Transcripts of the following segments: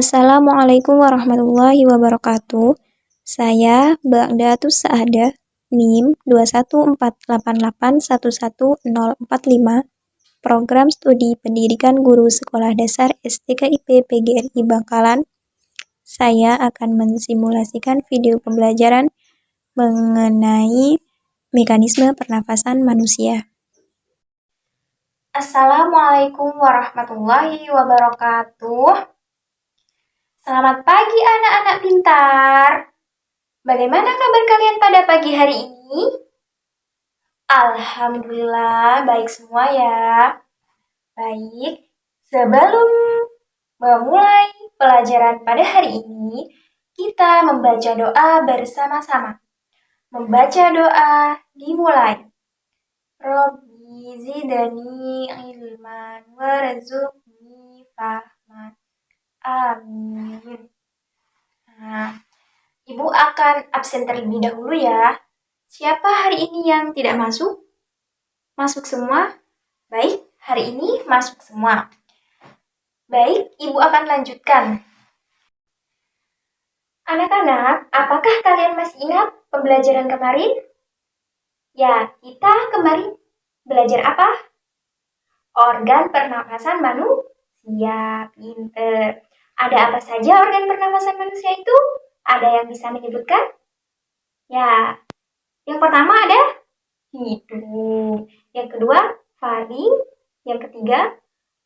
Assalamualaikum warahmatullahi wabarakatuh. Saya Bagdatus Saadah, NIM 21488111045, Program Studi Pendidikan Guru Sekolah Dasar STKIP PGRI Bangkalan. Saya akan mensimulasikan video pembelajaran mengenai mekanisme pernafasan manusia. Assalamualaikum warahmatullahi wabarakatuh. Selamat pagi anak-anak pintar. Bagaimana kabar kalian pada pagi hari ini? Alhamdulillah baik semua ya. Baik, sebelum memulai pelajaran pada hari ini, kita membaca doa bersama-sama. Membaca doa dimulai. Robbi zidni ilman warzuqni fahman. Amin. Nah, Ibu akan absen terlebih dahulu ya. Siapa hari ini yang tidak masuk? Masuk semua? Baik, hari ini masuk semua. Baik, Ibu akan lanjutkan. Anak-anak, apakah kalian masih ingat pembelajaran kemarin? Ya, kita kemarin belajar apa? Organ pernafasan manusia. Pinter. Ada apa saja organ pernafasan manusia itu? Ada yang bisa menyebutkan? Ya, yang pertama ada hidung. Yang kedua, faring. Yang ketiga,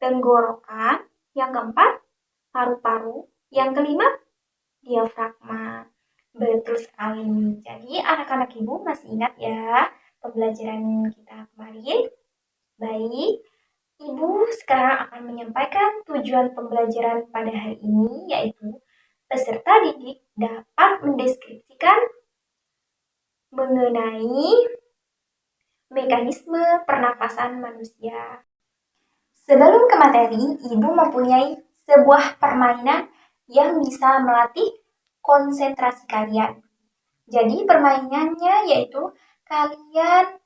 tenggorokan. Yang keempat, paru-paru. Yang kelima, diafragma. Betul sekali. Jadi anak-anak Ibu masih ingat ya pembelajaran kita kemarin? Baik. Ibu sekarang akan menyampaikan tujuan pembelajaran pada hari ini, yaitu peserta didik dapat mendeskripsikan mengenai mekanisme pernafasan manusia. Sebelum ke materi, Ibu mempunyai sebuah permainan yang bisa melatih konsentrasi kalian. Jadi permainannya yaitu kalian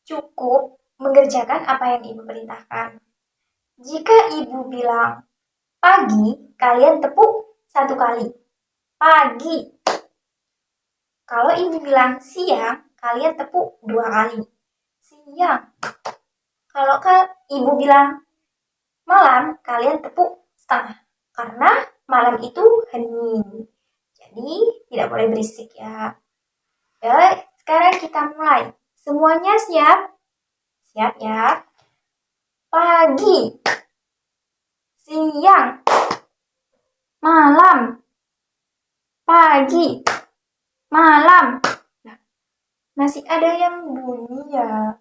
cukup mengerjakan apa yang Ibu perintahkan. Jika Ibu bilang pagi, kalian tepuk 1 kali. Pagi. Kalau Ibu bilang siang, kalian tepuk 2 kali. Siang. Kalau Ibu bilang malam, kalian tepuk setengah. Karena malam itu hening. Jadi tidak boleh berisik ya. Ya, sekarang kita mulai. Semuanya siap? Siap ya. Pagi, siang, malam, pagi, malam. Nah, masih ada yang bunyi ya.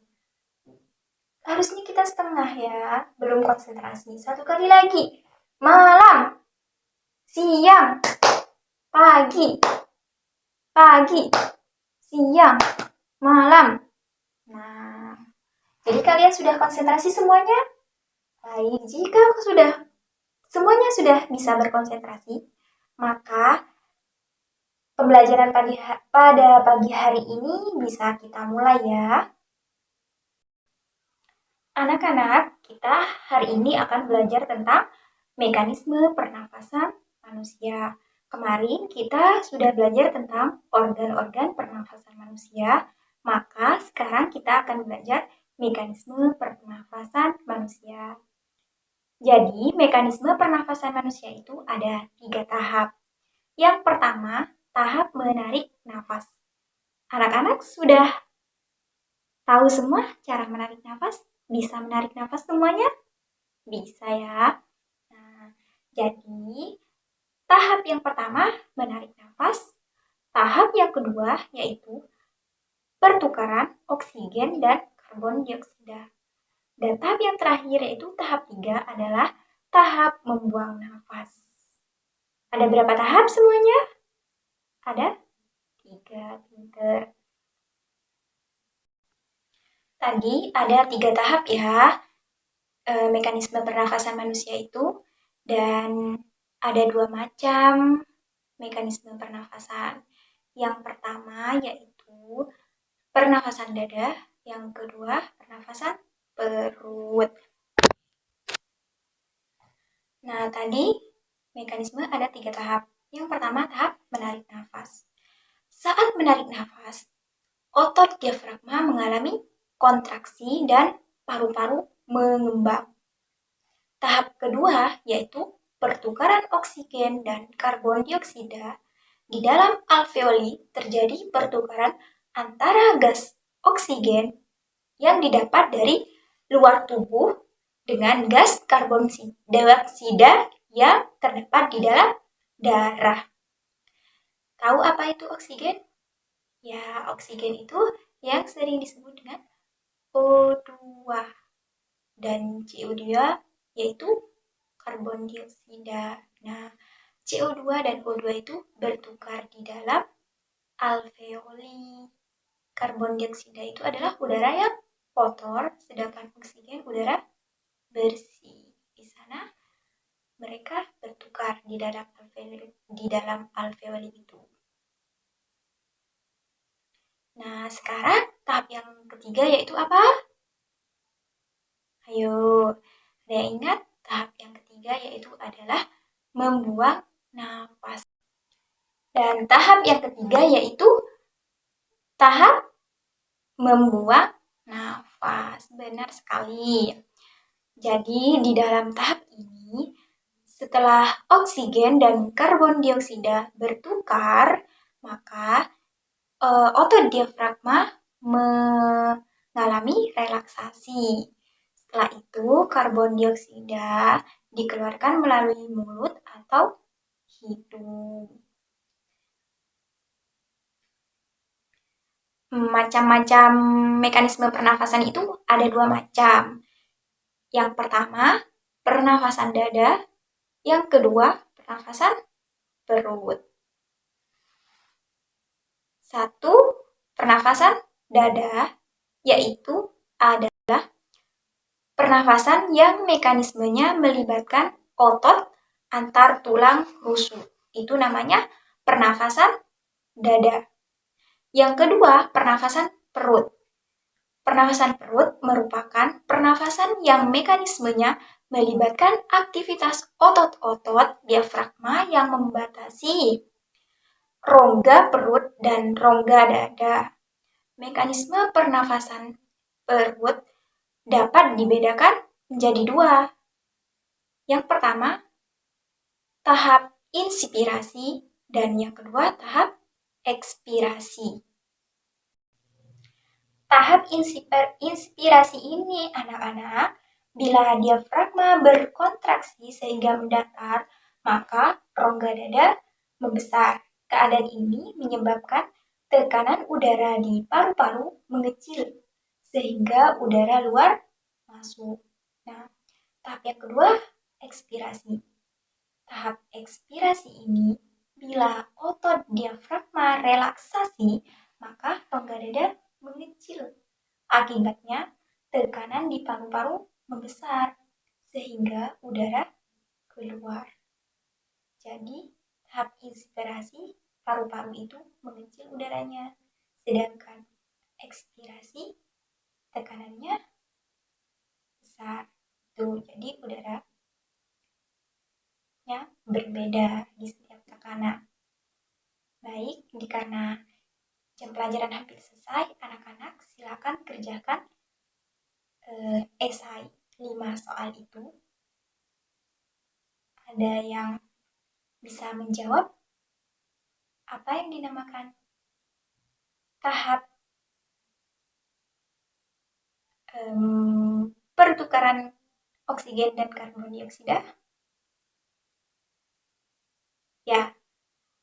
Harusnya kita setengah ya, belum konsentrasi. 1 kali lagi. Malam, siang, pagi, pagi, siang, malam. Nah, jadi kalian sudah konsentrasi semuanya? Baik, jika semuanya sudah bisa berkonsentrasi, maka pembelajaran pada pagi hari ini bisa kita mulai ya. Anak-anak, kita hari ini akan belajar tentang mekanisme pernafasan manusia. Kemarin kita sudah belajar tentang organ-organ pernafasan manusia, maka sekarang kita akan belajar mekanisme pernafasan manusia. Jadi, mekanisme pernafasan manusia itu ada 3 tahap. Yang pertama, tahap menarik nafas. Anak-anak sudah tahu semua cara menarik nafas? Bisa menarik nafas semuanya? Bisa ya. Nah, jadi tahap yang pertama menarik nafas. Tahap yang kedua yaitu pertukaran oksigen dan karbon dioksida. Dan tahap yang terakhir yaitu tahap 3 adalah tahap membuang nafas. Ada berapa tahap semuanya? Ada 3, pinter. Tadi ada 3 tahap ya, mekanisme pernafasan manusia itu, dan ada 2 macam mekanisme pernafasan. Yang pertama yaitu pernafasan dada, yang kedua pernafasan perut. Nah, tadi mekanisme ada 3 tahap. Yang pertama tahap menarik nafas. Saat menarik nafas, otot diafragma mengalami kontraksi dan paru-paru mengembang. Tahap kedua yaitu pertukaran oksigen dan karbon dioksida. Di dalam alveoli terjadi pertukaran antara gas oksigen yang didapat dari luar tubuh dengan gas karbon dioksida yang terdapat di dalam darah. Tahu apa itu oksigen? Ya, oksigen itu yang sering disebut dengan O2 dan CO2 yaitu karbon dioksida. Nah, CO2 dan O2 itu bertukar di dalam alveoli. Karbon dioksida itu adalah udara yang kotor, sedangkan oksigen udara bersih. Di sana mereka bertukar di dalam alveoli itu. Nah, sekarang tahap yang ketiga yaitu apa? Ayo, ada yang ingat? Tahap yang ketiga yaitu adalah membuang nafas. Dan tahap yang ketiga yaitu tahap membuang nafas. Benar sekali. Jadi di dalam tahap ini, setelah oksigen dan karbon dioksida bertukar, maka otot diafragma mengalami relaksasi. Setelah itu, karbon dioksida dikeluarkan melalui mulut atau hidung. Macam-macam mekanisme pernafasan itu ada 2 macam. Yang pertama, pernafasan dada. Yang kedua, pernafasan perut. 1. Pernafasan dada, yaitu adalah pernafasan yang mekanismenya melibatkan otot antar tulang rusuk. Itu namanya pernafasan dada. Yang kedua, pernafasan perut. Pernafasan perut merupakan pernafasan yang mekanismenya melibatkan aktivitas otot-otot diafragma yang membatasi rongga perut dan rongga dada. Mekanisme pernafasan perut dapat dibedakan menjadi 2. Yang pertama, tahap inspirasi dan yang kedua tahap ekspirasi. Tahap inspirasi ini anak-anak, bila diafragma berkontraksi sehingga mendatar, maka rongga dada membesar. Keadaan ini menyebabkan tekanan udara di paru-paru mengecil, sehingga udara luar masuk. Nah, tahap yang kedua, ekspirasi. Tahap ekspirasi ini, bila otot diafragma relaksasi, maka rongga dada mengecil. Akibatnya, tekanan di paru-paru membesar, sehingga udara keluar. Jadi, tahap inspirasi, paru-paru itu mengecil udaranya. Sedangkan ekspirasi, tekanannya besar. Tuh, jadi udaranya berbeda di setiap tekanan. Baik, karena jam pelajaran hampir selesai, anak-anak silakan kerjakan esai 5 soal itu. Ada yang bisa menjawab apa yang dinamakan tahap pertukaran oksigen dan karbon dioksida? Ya,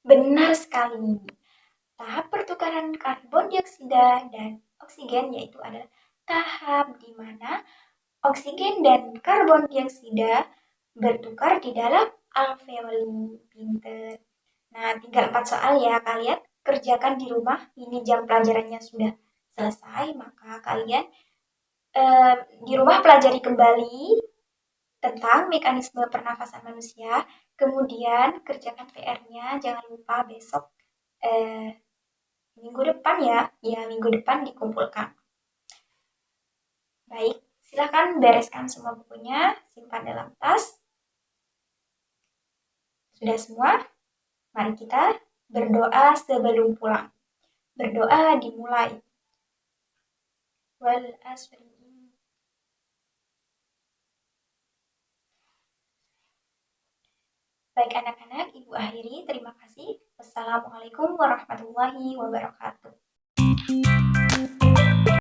benar sekali. Tahap pertukaran karbon dioksida dan oksigen yaitu adalah tahap di mana oksigen dan karbon dioksida bertukar di dalam alveoli. Pinter. Nah, tinggal 4 soal ya, kalian kerjakan di rumah. Ini jam pelajarannya sudah selesai, maka kalian di rumah pelajari kembali tentang mekanisme pernafasan manusia. Kemudian kerjakan PR-nya, jangan lupa besok minggu depan ya minggu depan dikumpulkan. Baik, silakan bereskan semua bukunya, simpan dalam tas. Sudah semua? Mari kita berdoa sebelum pulang. Berdoa dimulai. Wal asri. Baik anak-anak, Ibu akhiri. Terima kasih. Wassalamualaikum warahmatullahi wabarakatuh.